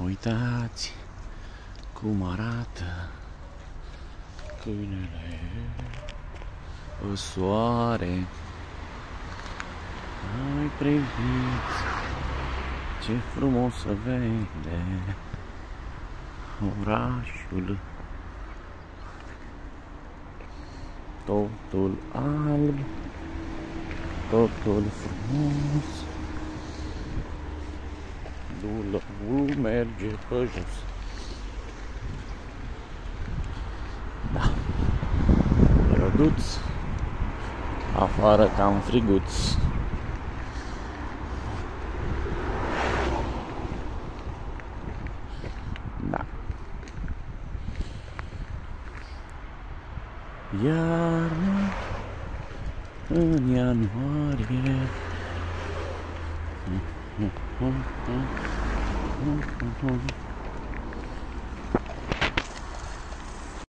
uitați cum arată câinele în soare. Hai priviți ce frumos se vede orașul, totul alb, totul frumos. Dulăul merge pe jos. Da, răduț, afară cam friguț. Da. Iarnă în ianuarie.